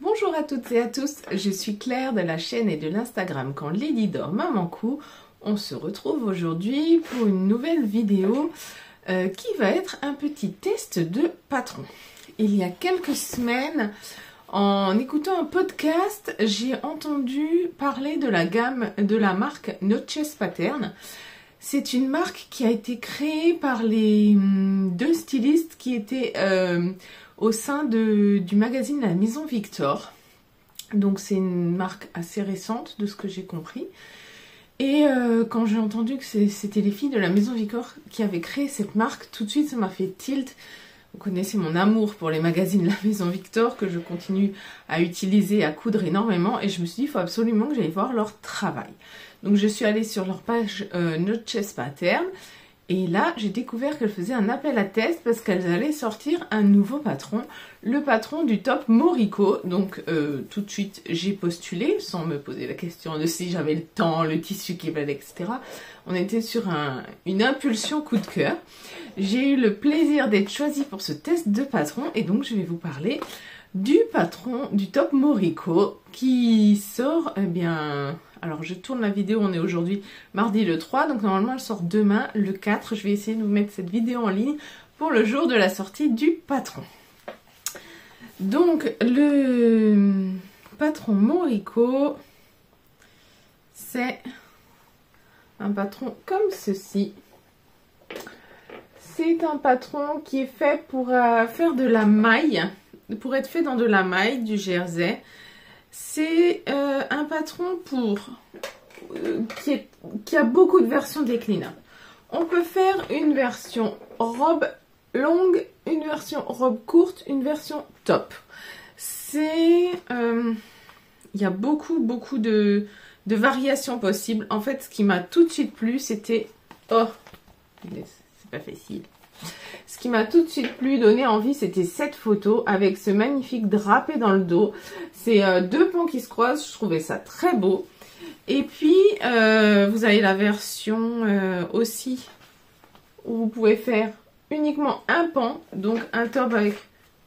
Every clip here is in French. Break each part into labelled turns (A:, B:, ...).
A: Bonjour à toutes et à tous, je suis Claire de la chaîne et de l'Instagram Quand Lady dort Maman Cou. On se retrouve aujourd'hui pour une nouvelle vidéo qui va être un petit test de patron. Il y a quelques semaines, en écoutant un podcast, j'ai entendu parler de la gamme de la marque Noches Pattern. C'est une marque qui a été créée par les deux stylistes qui étaient au sein du magazine La Maison Victor. Donc c'est une marque assez récente de ce que j'ai compris. Et quand j'ai entendu que c'était les filles de La Maison Victor qui avaient créé cette marque, tout de suite ça m'a fait tilt. Vous connaissez mon amour pour les magazines La Maison Victor que je continue à utiliser, à coudre énormément. Et je me suis dit, il faut absolument que j'aille voir leur travail. Donc je suis allée sur leur page Noches Pattern. Et là, j'ai découvert qu'elles faisaient un appel à test parce qu'elles allaient sortir un nouveau patron. Le patron du top Moriko. Donc tout de suite, j'ai postulé sans me poser la question de si j'avais le temps, le tissu qui valait, etc. On était sur une impulsion coup de cœur. J'ai eu le plaisir d'être choisie pour ce test de patron. Et donc, je vais vous parler du patron du top Moriko qui sort, eh bien... Alors, je tourne la vidéo, on est aujourd'hui mardi le 3, donc normalement elle sort demain le 4. Je vais essayer de vous mettre cette vidéo en ligne pour le jour de la sortie du patron. Donc, le patron Moriko, c'est un patron comme ceci. C'est un patron qui est fait pour faire de la maille, pour être fait dans de la maille, du jersey. C'est un patron qui a beaucoup de versions déclinables. On peut faire une version robe longue, une version robe courte, une version top. Il y a beaucoup de variations possibles. En fait, ce qui m'a tout de suite plu, c'était... Oh, c'est pas facile. Ce qui m'a tout de suite plu, donné envie, c'était cette photo avec ce magnifique drapé dans le dos. C'est deux pans qui se croisent, je trouvais ça très beau. Et puis, vous avez la version aussi où vous pouvez faire uniquement un pan, donc un top avec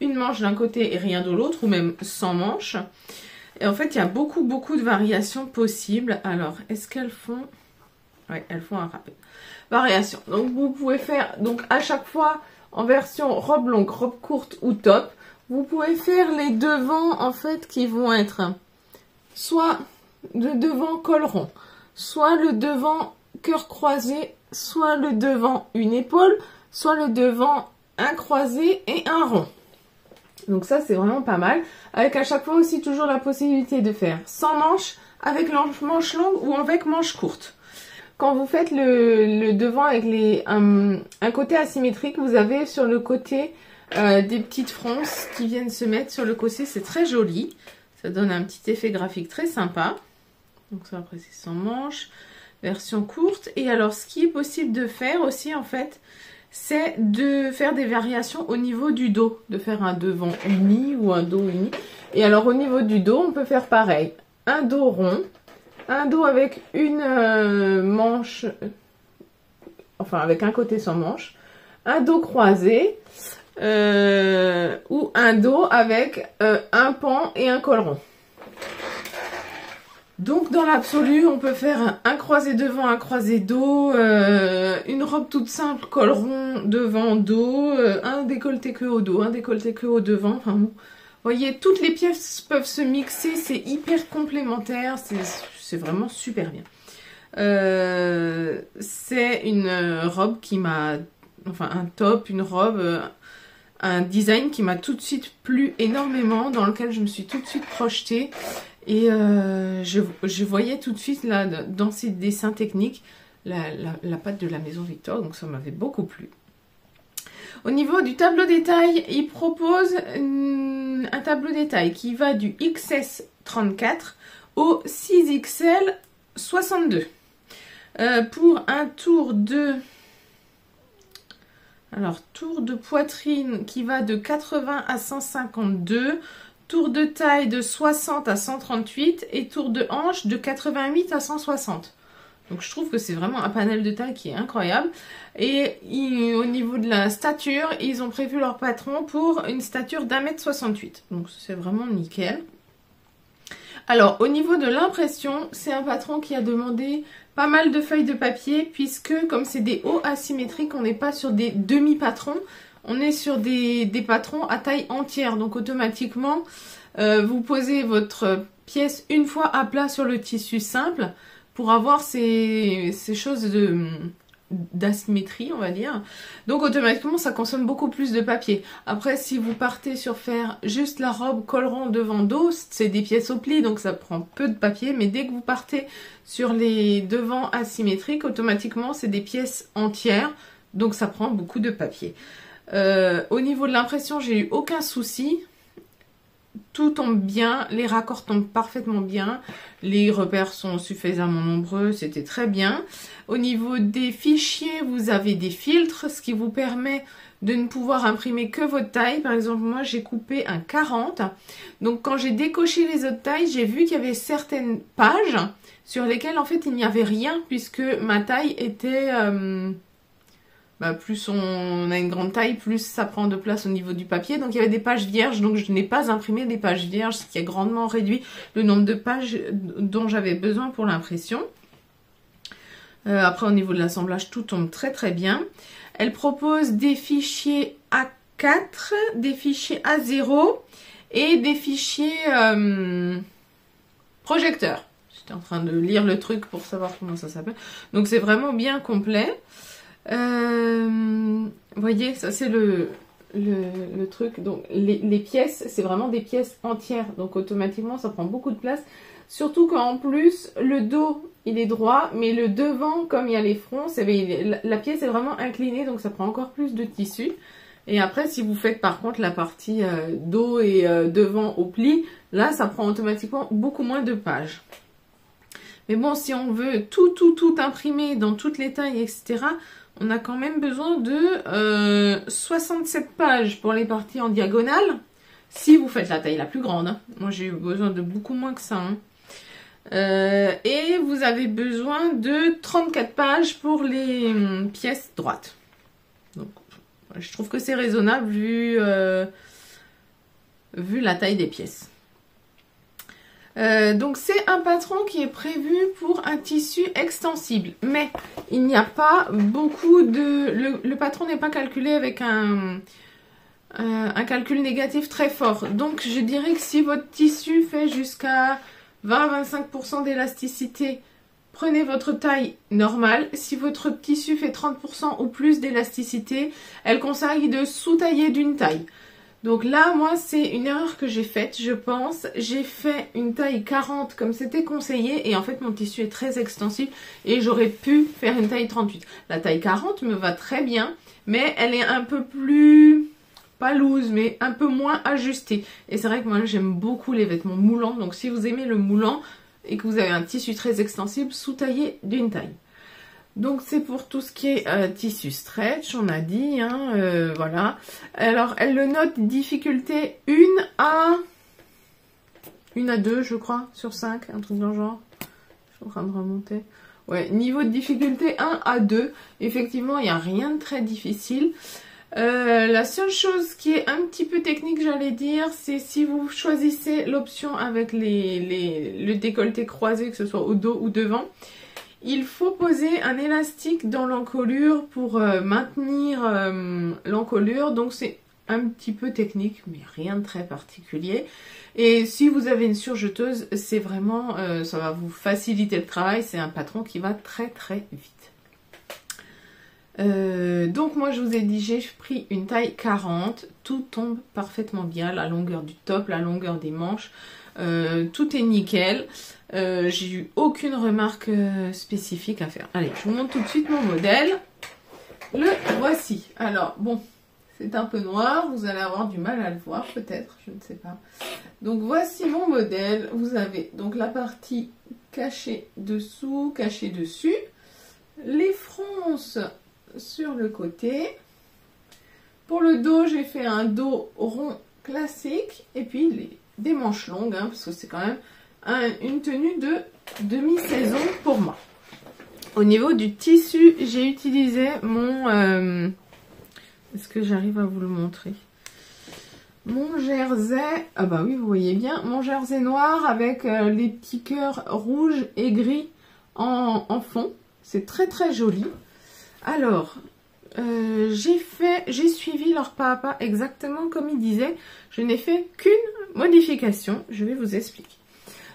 A: une manche d'un côté et rien de l'autre, ou même sans manche. Et en fait, il y a beaucoup de variations possibles. Alors, est-ce qu'elles font... Oui, elles font un rappel. Variation. Donc, vous pouvez faire, donc à chaque fois, en version robe longue, robe courte ou top, vous pouvez faire les devants, en fait, qui vont être soit le devant col rond, soit le devant cœur croisé, soit le devant une épaule, soit le devant un croisé et un rond. Donc ça, c'est vraiment pas mal. Avec à chaque fois aussi toujours la possibilité de faire sans manche, avec manche longue ou avec manche courte. Quand vous faites le devant avec un côté asymétrique, vous avez sur le côté des petites fronces qui viennent se mettre sur le côté. C'est très joli. Ça donne un petit effet graphique très sympa. Donc ça, après, c'est sans manche. Version courte. Et alors, ce qui est possible de faire aussi, en fait, c'est de faire des variations au niveau du dos. De faire un devant uni ou un dos uni. Et alors, au niveau du dos, on peut faire pareil. Un dos rond. Un dos avec une manche, enfin avec un côté sans manche, un dos croisé ou un dos avec un pan et un col rond. Donc dans l'absolu, on peut faire un croisé devant, un croisé dos, une robe toute simple, col rond, devant, dos, un décolleté que au dos, un décolleté que au devant, enfin bon. Vous voyez, toutes les pièces peuvent se mixer, c'est hyper complémentaire, c'est vraiment super bien. C'est une robe qui m'a... Enfin, un top, une robe, un design qui m'a tout de suite plu énormément, dans lequel je me suis tout de suite projetée. Et je voyais tout de suite, là, dans ces dessins techniques, la patte de La Maison Victor, donc ça m'avait beaucoup plu. Au niveau du tableau détail, il propose un tableau détail qui va du XS 34 au 6XL 62. Pour un tour de poitrine qui va de 80 à 152, tour de taille de 60 à 138 et tour de hanche de 88 à 160. Donc je trouve que c'est vraiment un panel de taille qui est incroyable. Et au niveau de la stature, ils ont prévu leur patron pour une stature d'1,68 m. Donc c'est vraiment nickel. Alors, au niveau de l'impression, c'est un patron qui a demandé pas mal de feuilles de papier puisque comme c'est des hauts asymétriques, on n'est pas sur des demi-patrons, on est sur des patrons à taille entière. Donc automatiquement, vous posez votre pièce une fois à plat sur le tissu simple pour avoir ces choses d'asymétrie, on va dire. Donc automatiquement ça consomme beaucoup plus de papier. Après, si vous partez sur faire juste la robe collerant devant dos, c'est des pièces au pli, donc ça prend peu de papier. Mais dès que vous partez sur les devants asymétriques, automatiquement c'est des pièces entières, donc ça prend beaucoup de papier. Au niveau de l'impression, j'ai eu aucun souci. Tout tombe bien, les raccords tombent parfaitement bien, les repères sont suffisamment nombreux, c'était très bien. Au niveau des fichiers, vous avez des filtres, ce qui vous permet de ne pouvoir imprimer que votre taille. Par exemple, moi j'ai coupé un 40, donc quand j'ai décoché les autres tailles, j'ai vu qu'il y avait certaines pages sur lesquelles en fait il n'y avait rien, puisque ma taille était... plus on a une grande taille, plus ça prend de place au niveau du papier. Donc il y avait des pages vierges, donc je n'ai pas imprimé des pages vierges, ce qui a grandement réduit le nombre de pages dont j'avais besoin pour l'impression. Après, au niveau de l'assemblage, tout tombe très très bien. Elle propose des fichiers A4, des fichiers A0 et des fichiers projecteurs. J'étais en train de lire le truc pour savoir comment ça s'appelle. Donc c'est vraiment bien complet. Vous voyez, ça c'est le truc. Donc les pièces, c'est vraiment des pièces entières, donc automatiquement ça prend beaucoup de place, surtout qu'en plus le dos il est droit, mais le devant, comme il y a les fronts, la pièce est vraiment inclinée, donc ça prend encore plus de tissu. Et après, si vous faites par contre la partie dos et devant au pli, là ça prend automatiquement beaucoup moins de pages. Mais bon, si on veut tout imprimer dans toutes les tailles, etc., on a quand même besoin de 67 pages pour les parties en diagonale, si vous faites la taille la plus grande. Hein. Moi, j'ai eu besoin de beaucoup moins que ça. Hein. Et vous avez besoin de 34 pages pour les pièces droites. Donc, je trouve que c'est raisonnable vu la taille des pièces. Donc c'est un patron qui est prévu pour un tissu extensible, mais il n'y a pas beaucoup de... Le patron n'est pas calculé avec un calcul négatif très fort. Donc je dirais que si votre tissu fait jusqu'à 20-25% d'élasticité, prenez votre taille normale. Si votre tissu fait 30% ou plus d'élasticité, elle conseille de sous-tailler d'une taille. Donc là, moi, c'est une erreur que j'ai faite, je pense. J'ai fait une taille 40 comme c'était conseillé et en fait, mon tissu est très extensible et j'aurais pu faire une taille 38. La taille 40 me va très bien, mais elle est un peu plus, pas loose, mais un peu moins ajustée. Et c'est vrai que moi, j'aime beaucoup les vêtements moulants. Donc si vous aimez le moulant et que vous avez un tissu très extensible, sous-taillez d'une taille. Donc c'est pour tout ce qui est tissu stretch, on a dit, hein, voilà. Alors elle le note difficulté 1 à 2 je crois, sur 5, un truc dans le genre. Je suis en train de remonter. Ouais, niveau de difficulté 1 à 2, effectivement il n'y a rien de très difficile. La seule chose qui est un petit peu technique, j'allais dire, c'est si vous choisissez l'option avec le décolleté croisé, que ce soit au dos ou devant. Il faut poser un élastique dans l'encolure pour maintenir l'encolure. Donc c'est un petit peu technique, mais rien de très particulier. Et si vous avez une surjeteuse, c'est vraiment, ça va vous faciliter le travail. C'est un patron qui va très très vite. Donc moi je vous ai dit, j'ai pris une taille 40. Tout tombe parfaitement bien. La longueur du top, la longueur des manches. Tout est nickel. J'ai eu aucune remarque spécifique à faire. Allez, je vous montre tout de suite mon modèle. Le voici. Alors, bon, c'est un peu noir. Vous allez avoir du mal à le voir, peut-être. Je ne sais pas. Donc, voici mon modèle. Vous avez donc la partie cachée dessous, cachée dessus. Les fronces sur le côté. Pour le dos, j'ai fait un dos rond classique. Et puis, des manches longues, hein, parce que c'est quand même une tenue de demi-saison pour moi. Au niveau du tissu, j'ai utilisé mon... Est-ce que j'arrive à vous le montrer? Mon jersey, ah bah oui, vous voyez bien, mon jersey noir avec les petits cœurs rouges et gris en fond. C'est très très joli. Alors, j'ai suivi leur pas à pas exactement comme ils disaient. Je n'ai fait qu'une modification, je vais vous expliquer.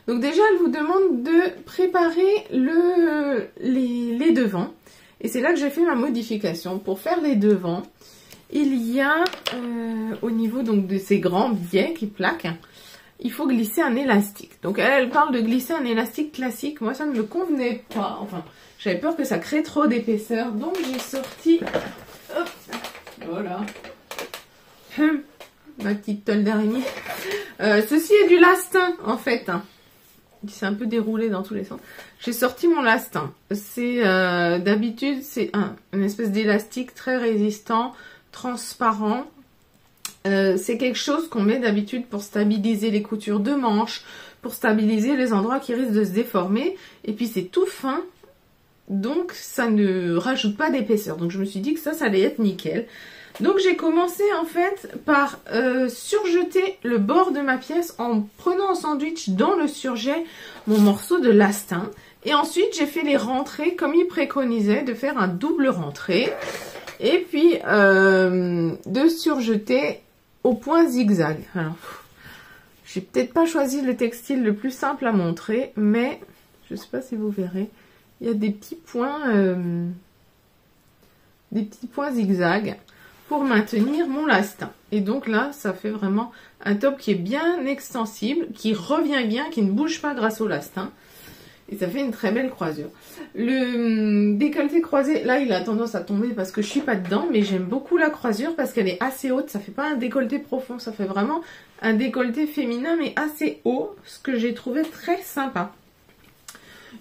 A: Donc déjà, elle vous demande de préparer les devants. Et c'est là que j'ai fait ma modification. Pour faire les devants, il y a au niveau donc de ces grands biais qui plaquent, il faut glisser un élastique. Donc elle parle de glisser un élastique classique. Moi, ça ne me convenait pas. Enfin, j'avais peur que ça crée trop d'épaisseur. Donc j'ai sorti... Hop, voilà. Ma petite toile d'araignée. Ceci est du lastin, en fait. C'est un peu déroulé dans tous les sens. J'ai sorti mon lastin. C'est d'habitude, c'est une espèce d'élastique très résistant, transparent. C'est quelque chose qu'on met d'habitude pour stabiliser les coutures de manches, pour stabiliser les endroits qui risquent de se déformer. Et puis c'est tout fin, donc ça ne rajoute pas d'épaisseur. Donc je me suis dit que ça allait être nickel. Donc j'ai commencé en fait par surjeter le bord de ma pièce en prenant en sandwich dans le surjet mon morceau de lastin. Et ensuite j'ai fait les rentrées comme il préconisait de faire un double rentrée. Et puis de surjeter au point zigzag. Alors j'ai peut-être pas choisi le textile le plus simple à montrer, mais je sais pas si vous verrez. Il y a des petits points zigzag pour maintenir mon lastin. Et donc là, ça fait vraiment un top qui est bien extensible, qui revient bien, qui ne bouge pas grâce au lastin. Et ça fait une très belle croisure. Le décolleté croisé, là, il a tendance à tomber parce que je suis pas dedans, mais j'aime beaucoup la croisure parce qu'elle est assez haute. Ça fait pas un décolleté profond, ça fait vraiment un décolleté féminin, mais assez haut, ce que j'ai trouvé très sympa.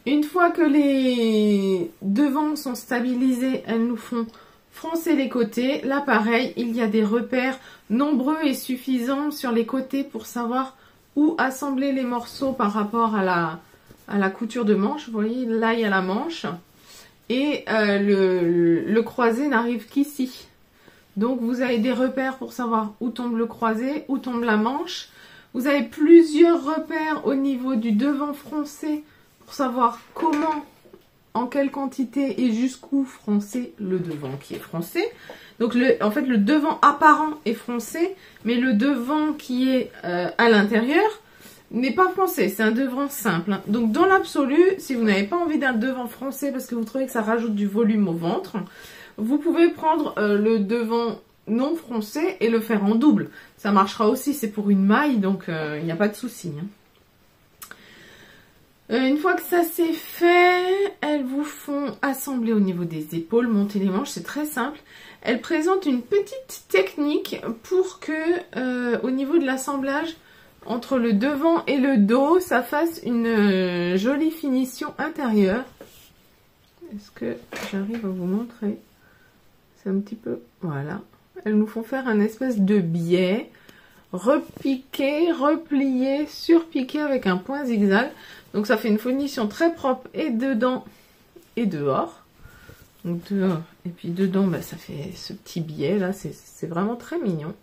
A: Une fois que les devants sont stabilisés, elles nous font froncer les côtés. Là, pareil, il y a des repères nombreux et suffisants sur les côtés pour savoir où assembler les morceaux par rapport à la couture de manche. Vous voyez, là, il y a la manche. Et le croisé n'arrive qu'ici. Donc, vous avez des repères pour savoir où tombe le croisé, où tombe la manche. Vous avez plusieurs repères au niveau du devant froncé pour savoir comment, en quelle quantité et jusqu'où froncer le devant qui est froncé. Donc en fait le devant apparent est froncé, mais le devant qui est à l'intérieur n'est pas froncé, c'est un devant simple. Donc dans l'absolu, si vous n'avez pas envie d'un devant froncé parce que vous trouvez que ça rajoute du volume au ventre, vous pouvez prendre le devant non froncé et le faire en double. Ça marchera aussi, c'est pour une maille, donc il n'y a pas de souci. Une fois que ça c'est fait, elles vous font assembler au niveau des épaules, monter les manches, c'est très simple. Elles présentent une petite technique pour que au niveau de l'assemblage, entre le devant et le dos, ça fasse une jolie finition intérieure. Est-ce que j'arrive à vous montrer? C'est un petit peu... Voilà. Elles nous font faire un espèce de biais, repiqué, replié, surpiqué avec un point zigzag. Donc ça fait une finition très propre et dedans et dehors. Donc dehors et puis dedans, bah, ça fait ce petit biais là, c'est vraiment très mignon.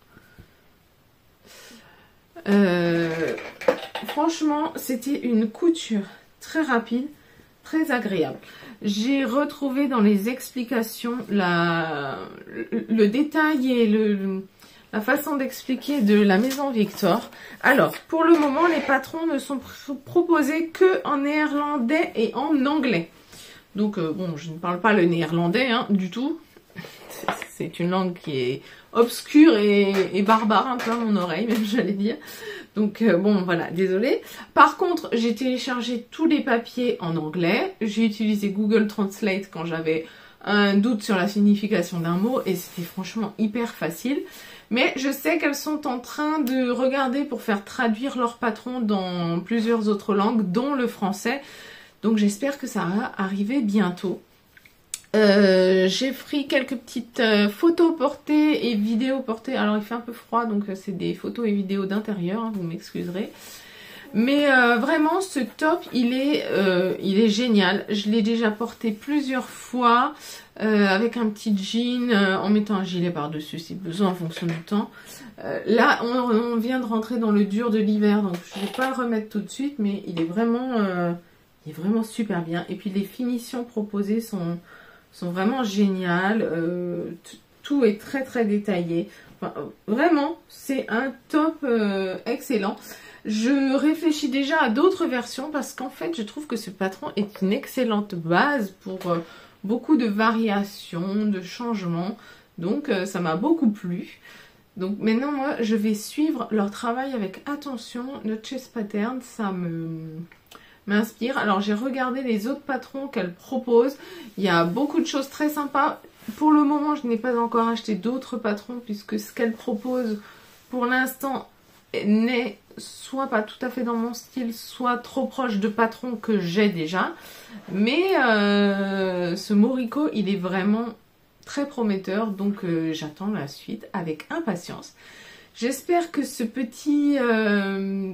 A: Franchement, c'était une couture très rapide, très agréable. J'ai retrouvé dans les explications le détail et la façon d'expliquer de la maison Victor. Alors, pour le moment, les patrons ne sont proposés que en néerlandais et en anglais. Donc, bon, je ne parle pas le néerlandais, hein, du tout. C'est une langue qui est obscure et barbare, un peu à mon oreille, même, j'allais dire. Donc, bon, voilà, désolée. Par contre, j'ai téléchargé tous les papiers en anglais. J'ai utilisé Google Translate quand j'avais un doute sur la signification d'un mot et c'était franchement hyper facile. Mais je sais qu'elles sont en train de regarder pour faire traduire leur patron dans plusieurs autres langues, dont le français. Donc j'espère que ça va arriver bientôt. J'ai pris quelques petites photos portées et vidéos portées. Alors il fait un peu froid, donc c'est des photos et vidéos d'intérieur, hein, vous m'excuserez. Mais vraiment, ce top, il est génial. Je l'ai déjà porté plusieurs fois avec un petit jean, en mettant un gilet par-dessus si besoin en fonction du temps. Là, on vient de rentrer dans le dur de l'hiver, donc je ne vais pas le remettre tout de suite, mais il est vraiment super bien. Et puis les finitions proposées sont vraiment géniales. Tout est très très détaillé. Enfin, vraiment, c'est un top excellent. Je réfléchis déjà à d'autres versions parce qu'en fait, je trouve que ce patron est une excellente base pour beaucoup de variations, de changements. Donc, ça m'a beaucoup plu. Donc, maintenant, moi, je vais suivre leur travail avec attention. Le chest pattern, ça m'inspire. Alors, j'ai regardé les autres patrons qu'elle propose. Il y a beaucoup de choses très sympas. Pour le moment, je n'ai pas encore acheté d'autres patrons puisque ce qu'elle propose pour l'instant n'est soit pas tout à fait dans mon style, soit trop proche de patrons que j'ai déjà. Mais ce Moriko, il est vraiment très prometteur, donc j'attends la suite avec impatience. J'espère que ce petit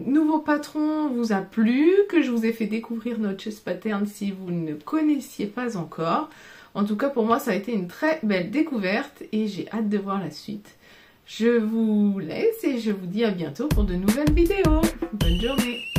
A: nouveau patron vous a plu, que je vous ai fait découvrir notre chest pattern si vous ne connaissiez pas encore. En tout cas, pour moi, ça a été une très belle découverte et j'ai hâte de voir la suite. Je vous laisse et je vous dis à bientôt pour de nouvelles vidéos. Bonne journée!